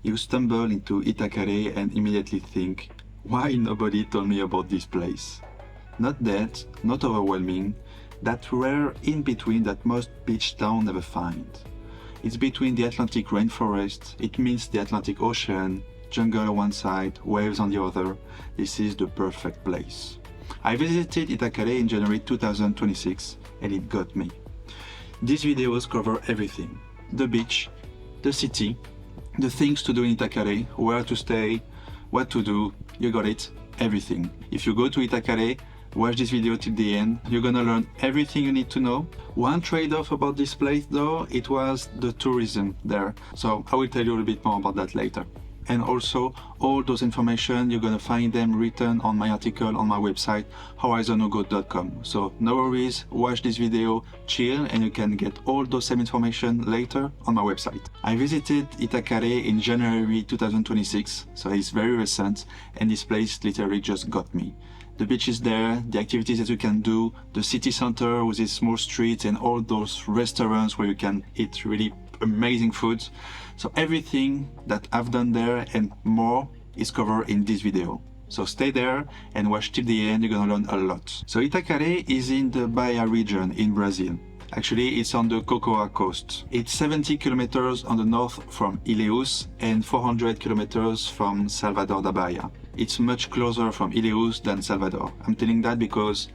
You stumble into Itacaré and immediately think, why nobody told me about this place? Not that, not overwhelming, that rare in-between that most beach towns never find. It's between the Atlantic Rainforest, it means the Atlantic Ocean, jungle on one side, waves on the other. This is the perfect place. I visited Itacaré in January 2026 and it got me. These videos cover everything. The beach, the city, the things to do in Itacaré, where to stay, what to do, you got it, everything. If you go to Itacaré, watch this video till the end, you're gonna learn everything you need to know. One trade-off about this place though, it was the tourism there. So I will tell you a little bit more about that later. And also, all those information, you're gonna find them written on my article on my website, horizonogo.com. So no worries, watch this video, chill, and you can get all those same information later on my website. I visited Itacaré in January 2026, so it's very recent, and this place literally just got me. The beach is there, the activities that you can do, the city center with its small streets and all those restaurants where you can eat really amazing foods. So everything that I've done there and more is covered in this video. So stay there and watch till the end, you're gonna learn a lot. So Itacaré is in the Bahia region in Brazil. Actually, it's on the Cocoa coast. It's 70 kilometers on the north from Ilhéus and 400 kilometers from Salvador da Bahia. It's much closer from Ilhéus than Salvador. I'm telling that because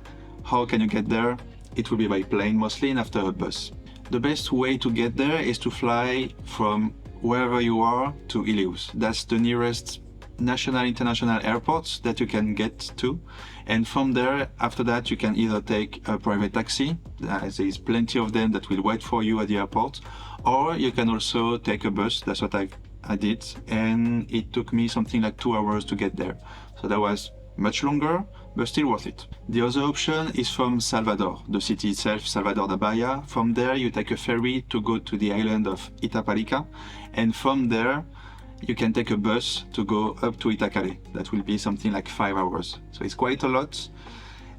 how can you get there? It will be by plane mostly and after a bus. The best way to get there is to fly from wherever you are to Ilhéus. That's the nearest national international airport that you can get to, and from there after that you can either take a private taxi, there's plenty of them that will wait for you at the airport, or you can also take a bus. That's what I did, and it took me something like 2 hours to get there, so that was much longer but still worth it. The other option is from Salvador, the city itself, Salvador da Bahia. From there you take a ferry to go to the island of Tiririca, and from there you can take a bus to go up to Itacaré. That will be something like 5 hours. So it's quite a lot,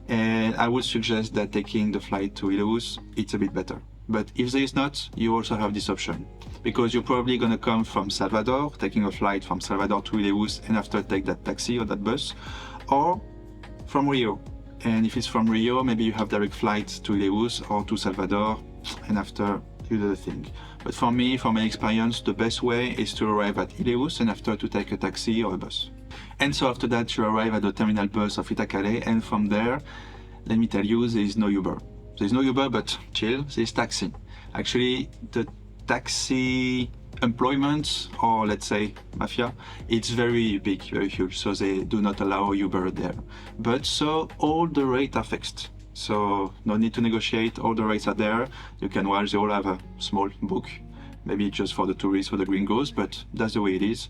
and I would suggest that taking the flight to Ilhéus, it's a bit better. But if there is not, you also have this option, because you're probably gonna come from Salvador, taking a flight from Salvador to Ilhéus and after take that taxi or that bus, or from Rio. And if it's from Rio, maybe you have direct flights to Ilhéus or to Salvador, and after you do the thing. But for me, from my experience, the best way is to arrive at Ilhéus and after to take a taxi or a bus. And so after that, you arrive at the terminal bus of Itacaré, and from there, let me tell you, there is no Uber. There is no Uber, but chill, there is taxi. Actually, the taxi employment, or let's say mafia, it's very big, very huge, so they do not allow Uber there. But so all the rates are fixed, so no need to negotiate, all the rates are there. You can watch, they all have a small book, maybe just for the tourists, for the gringos, but that's the way it is.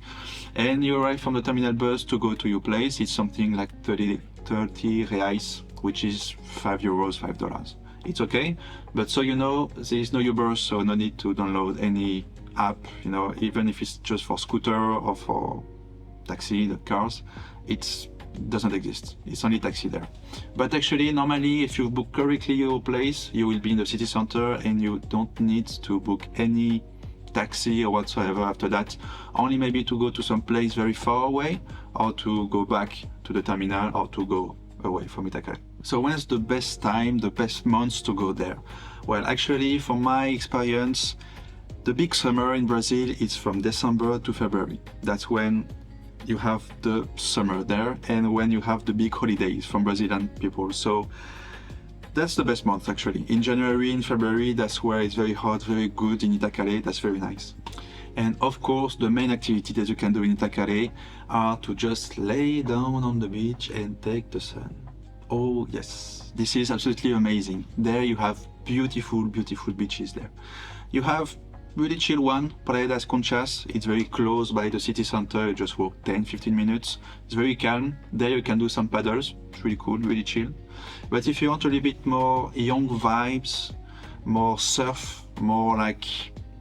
And you arrive from the terminal bus to go to your place. It's something like 30 reais, which is €5, $5. It's okay, but so you know, there is no Uber, so no need to download any app, you know, even if it's just for scooter or for taxi, the cars, it doesn't exist. It's only taxi there. But actually, normally, if you book correctly your place, you will be in the city center and you don't need to book any taxi or whatsoever after that, only maybe to go to some place very far away, or to go back to the terminal, or to go away from Itacaré. So when's the best time, the best months to go there? Well, actually, from my experience, the big summer in Brazil is from December to February. That's when you have the summer there and when you have the big holidays from Brazilian people. So that's the best month actually. In January, in February, that's where it's very hot, very good in Itacaré. That's very nice. And of course, the main activity that you can do in Itacaré are to just lay down on the beach and take the sun. Oh yes, this is absolutely amazing. There you have beautiful, beautiful beaches there. You have really chill one, Praia da Concha. It's very close by the city center. You just walk 10-15 minutes. It's very calm. There you can do some paddles. It's really cool, really chill. But if you want a little bit more young vibes, more surf, more like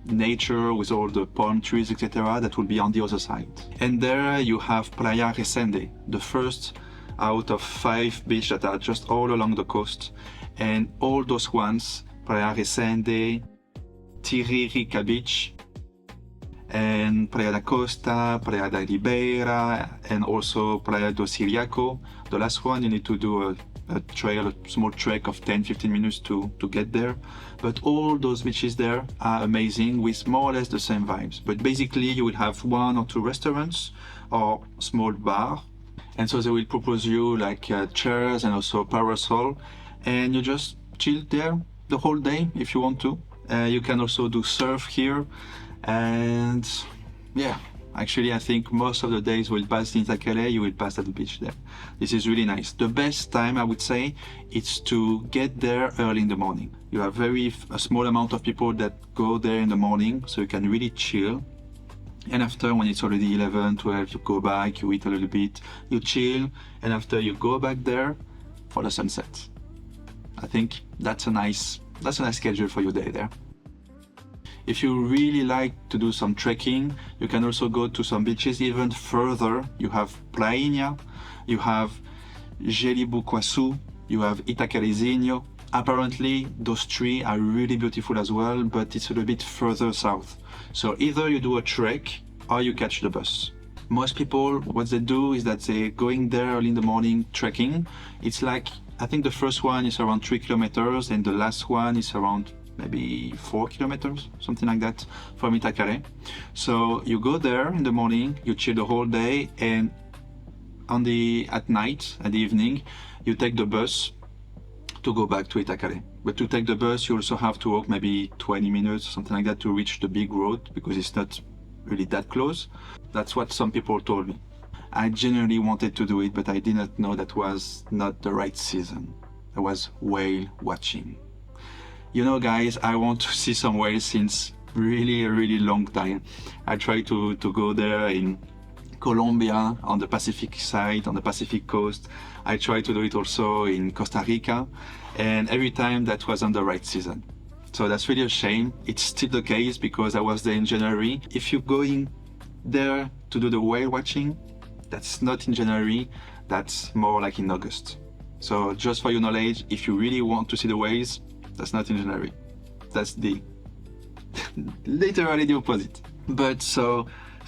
nature with all the palm trees, etc., that will be on the other side. And there you have Praia Resende, the first out of 5 beaches that are just all along the coast. And all those ones, Praia Resende, Tiririca beach, and Praia da Costa, Praia da Ribeira, and also Praia do Siriaco. The last one, you need to do a trail, a small trek of 10-15 minutes to get there. But all those beaches there are amazing with more or less the same vibes. But basically you will have 1 or 2 restaurants or small bar. And so they will propose you like chairs and also parasol, and you just chill there the whole day if you want to. You can also do surf here, and yeah, actually I think most of the days will pass in Itacaré, you will pass at the beach there. This is really nice. The best time I would say is to get there early in the morning. You have a small amount of people that go there in the morning, so you can really chill. And after, when it's already 11, 12, you go back, you eat a little bit, you chill, and after you go back there for the sunset. I think that's a nice schedule for your day there. If you really like to do some trekking, you can also go to some beaches even further. You have Prainha, you have Jeribucaçu, you have Itacarezinho. Apparently, those 3 are really beautiful as well, but it's a little bit further south. So either you do a trek or you catch the bus. Most people, what they do is that they're going there early in the morning trekking. It's like, I think the first one is around 3 kilometers and the last one is around maybe 4 kilometers, something like that, from Itacaré. So you go there in the morning, you chill the whole day, and at night, at the evening, you take the bus to go back to Itacaré. But to take the bus, you also have to walk maybe 20 minutes, something like that, to reach the big road, because it's not really that close. That's what some people told me. I genuinely wanted to do it, but I did not know that was not the right season. I was whale watching. You know, guys, I want to see some whales since a really long time. I try to go there in Colombia, on the Pacific side, on the Pacific coast. I try to do it also in Costa Rica, and every time that was on the right season. So that's really a shame. It's still the case because I was there in January. If you're going there to do the whale watching, that's not in January, that's more like in August. So just for your knowledge, if you really want to see the whales, that's not in January. That's literally the opposite. But so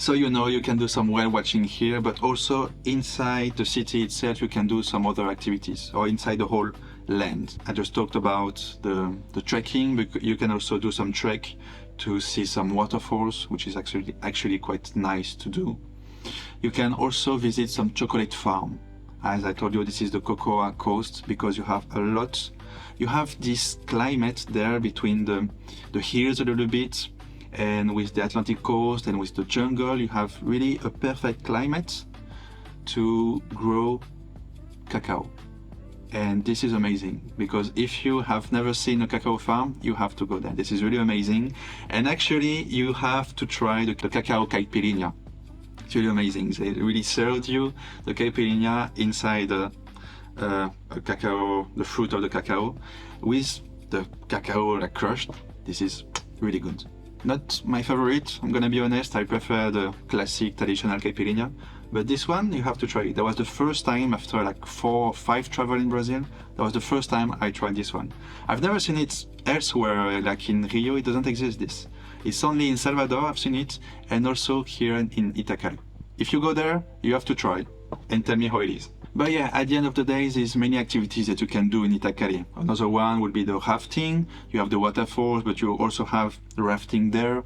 you know, you can do some whale watching here, but also inside the city itself you can do some other activities, or inside the whole land. I just talked about the trekking, but you can also do some trek to see some waterfalls, which is actually quite nice to do. You can also visit some chocolate farm. As I told you, this is the Cocoa Coast, because you have this climate there between the hills a little bit, and with the Atlantic coast and with the jungle, you have really a perfect climate to grow cacao. And this is amazing, because if you have never seen a cacao farm, you have to go there. This is really amazing. And actually, you have to try the cacao caipirinha. It's really amazing. They really served you the caipirinha inside the cacao, the fruit of the cacao, with the cacao like crushed. This is really good. Not my favorite, I'm gonna be honest. I prefer the classic traditional caipirinha, but this one you have to try it. That was the first time after like 4 or 5 travel in Brazil. That was the first time I tried this one. I've never seen it elsewhere, like in Rio. It doesn't exist. This. It's only in Salvador I've seen it, and also here in Itacaré. If you go there, you have to try and tell me how it is. But yeah, at the end of the day, there's many activities that you can do in Itacaré. Another one would be the rafting. You have the waterfalls, but you also have the rafting there.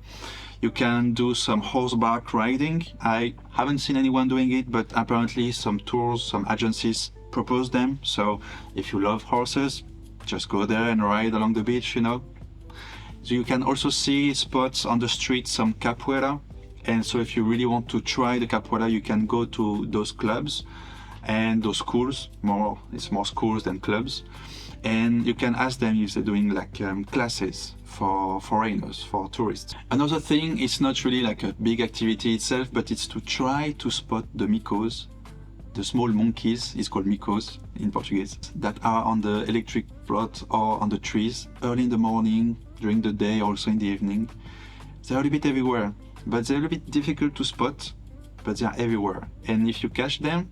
You can do some horseback riding. I haven't seen anyone doing it, but apparently some tours, some agencies propose them. So if you love horses, just go there and ride along the beach, you know. So you can also see spots on the street, some capoeira. And so if you really want to try the capoeira, you can go to those clubs and those schools. It's more schools than clubs, and you can ask them if they're doing like classes for foreigners, for tourists. Another thing, it's not really like a big activity itself, but it's to try to spot the micos, the small monkeys, it's called micos in Portuguese, that are on the electric rod or on the trees early in the morning, during the day, also in the evening. They're a little bit everywhere, but they're a little bit difficult to spot, but they are everywhere. And if you catch them,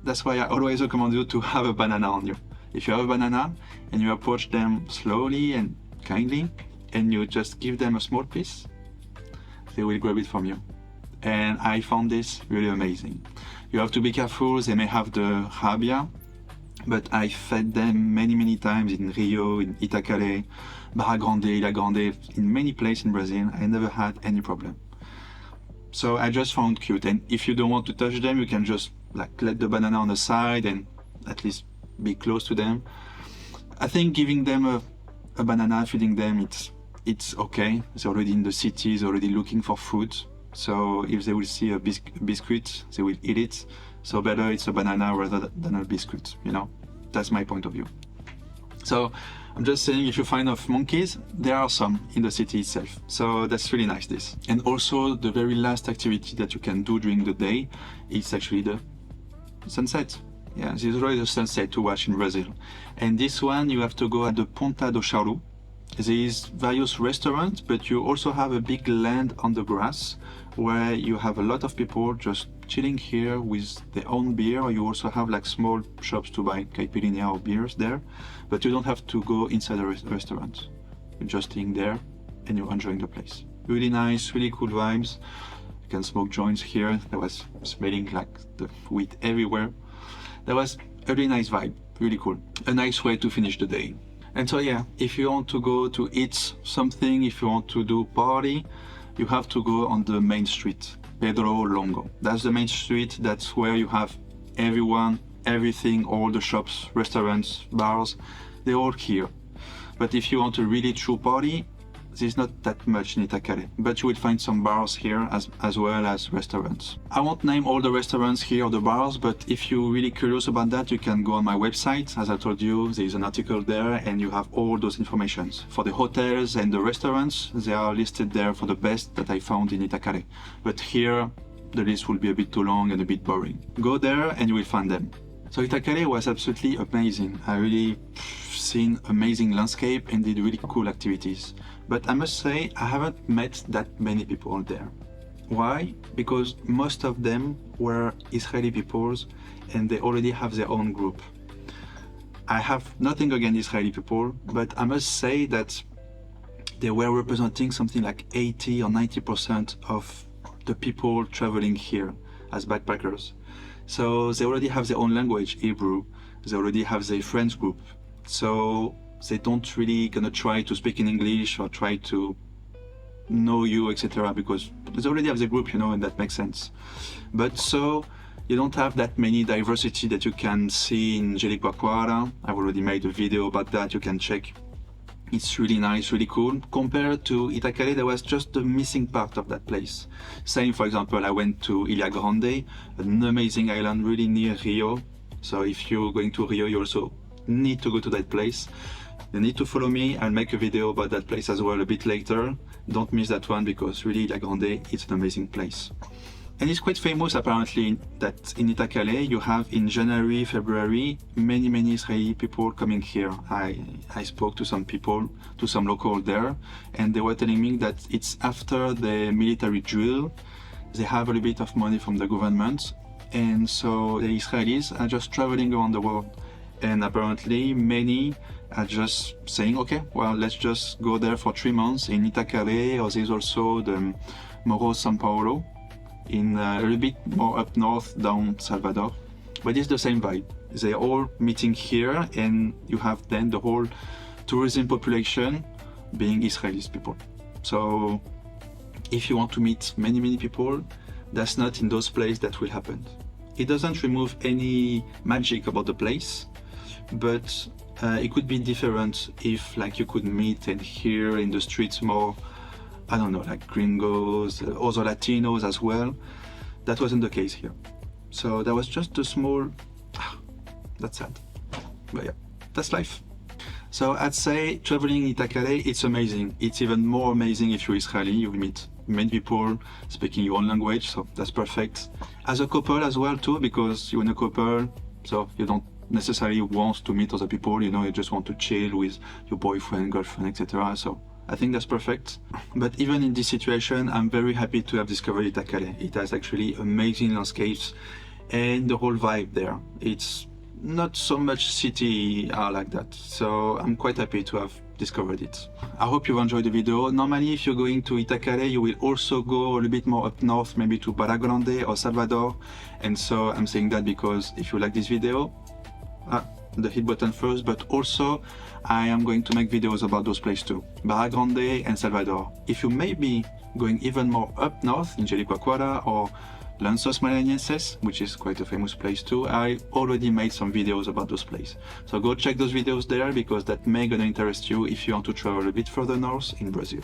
that's why I always recommend you to have a banana on you. If you have a banana and you approach them slowly and kindly, and you just give them a small piece, they will grab it from you. And I found this really amazing. You have to be careful, they may have the rabia, but I fed them many times in Rio, in Itacaré, Barra Grande, Ilha Grande, in many places in Brazil. I never had any problem. So I just found cute. And if you don't want to touch them, you can just like let the banana on the side and at least be close to them. I think giving them a banana, feeding them, it's okay. They're already in the cities, already looking for food. So if they will see a biscuit, they will eat it. So better it's a banana rather than a biscuit, you know? That's my point of view. So I'm just saying, if you find of monkeys, there are some in the city itself. So that's really nice, this. And also the very last activity that you can do during the day is actually the sunset. Yeah, there's already a sunset to watch in Brazil. And this one, you have to go at the Ponta do Chauru. There is various restaurants, but you also have a big land on the grass where you have a lot of people just chilling here with their own beer. You also have like small shops to buy caipirinha or beers there, but you don't have to go inside a restaurant. You're just staying there and you're enjoying the place. Really nice, really cool vibes. You can smoke joints here. There was smelling like the weed everywhere. That was a really nice vibe, really cool. A nice way to finish the day. And so yeah, if you want to go to eat something, if you want to do party, you have to go on the main street, Pedro Longo. That's the main street, that's where you have everyone, everything, all the shops, restaurants, bars, they're all here. But if you want a really true party, there's not that much in Itacaré, but you will find some bars here as well as restaurants. I won't name all the restaurants here or the bars, but if you're really curious about that, you can go on my website. As I told you, there's an article there and you have all those informations. For the hotels and the restaurants, they are listed there for the best that I found in Itacaré. But here, the list will be a bit too long and a bit boring. Go there and you will find them. So Itacaré was absolutely amazing. I really seen amazing landscape and did really cool activities. But I must say, I haven't met that many people there. Why? Because most of them were Israeli peoples and they already have their own group. I have nothing against Israeli people, but I must say that they were representing something like 80 or 90% of the people traveling here as backpackers. So they already have their own language, Hebrew. They already have their friends group. So they don't really gonna try to speak in English or try to know you, etc. because they already have the group, you know, and that makes sense. But so you don't have that many diversity that you can see in Jeribucaçu. I've already made a video about that, you can check. It's really nice, really cool. Compared to Itacaré, there was just the missing part of that place. Same, for example, I went to Ilha Grande, an amazing island really near Rio. So if you're going to Rio, you also need to go to that place. You need to follow me. I'll make a video about that place as well a bit later. Don't miss that one because really Ilha Grande, it's an amazing place. And it's quite famous apparently that in Itacaré you have in January, February, many Israeli people coming here. I spoke to some people, to some local there, and they were telling me that it's after the military drill. They have a little bit of money from the government, and so the Israelis are just traveling around the world. And apparently many are just saying, okay, well, let's just go there for 3 months in Itacaré, or there's also the Morro São Paulo, in a little bit more up north, down Salvador. But it's the same vibe. They're all meeting here, and you have then the whole tourism population being Israeli people. So if you want to meet many people, that's not in those places that will happen. It doesn't remove any magic about the place, but it could be different if like you could meet and hear in the streets more, I don't know, like gringos, other Latinos as well. That wasn't the case here. So that was just a small, that's sad. But yeah, that's life. So I'd say traveling in Itacaré, it's amazing. It's even more amazing if you're Israeli. You will meet many people speaking your own language, so that's perfect. As a couple as well too, because you're in a couple, so you don't necessarily want to meet other people, you know, you just want to chill with your boyfriend, girlfriend, etc. So I think that's perfect. But even in this situation, I'm very happy to have discovered Itacaré. It has actually amazing landscapes and the whole vibe there. It's not so much city are like that. So I'm quite happy to have discovered it. I hope you enjoyed the video. Normally, if you're going to Itacaré, you will also go a little bit more up north, maybe to Barra Grande or Salvador. And so I'm saying that because if you like this video, the hit button first, but also I am going to make videos about those places too, Barra Grande and Salvador. If you may be going even more up north in Jeribucaçu or Lençóis Maranhenses, which is quite a famous place too, I already made some videos about those places. So go check those videos there, because that may gonna interest you if you want to travel a bit further north in Brazil.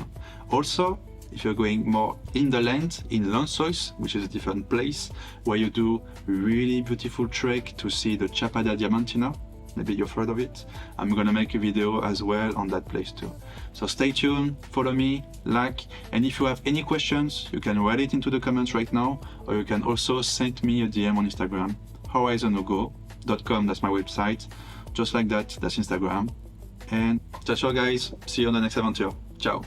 Also, if you're going more in the land, in Lençóis, which is a different place, where you do really beautiful trek to see the Chapada Diamantina, maybe you've heard of it, I'm gonna make a video as well on that place too. So stay tuned, follow me, like, and if you have any questions, you can write it into the comments right now, or you can also send me a DM on Instagram, horizonogo.com, that's my website, just like that, that's Instagram. And ciao guys, see you on the next adventure, ciao.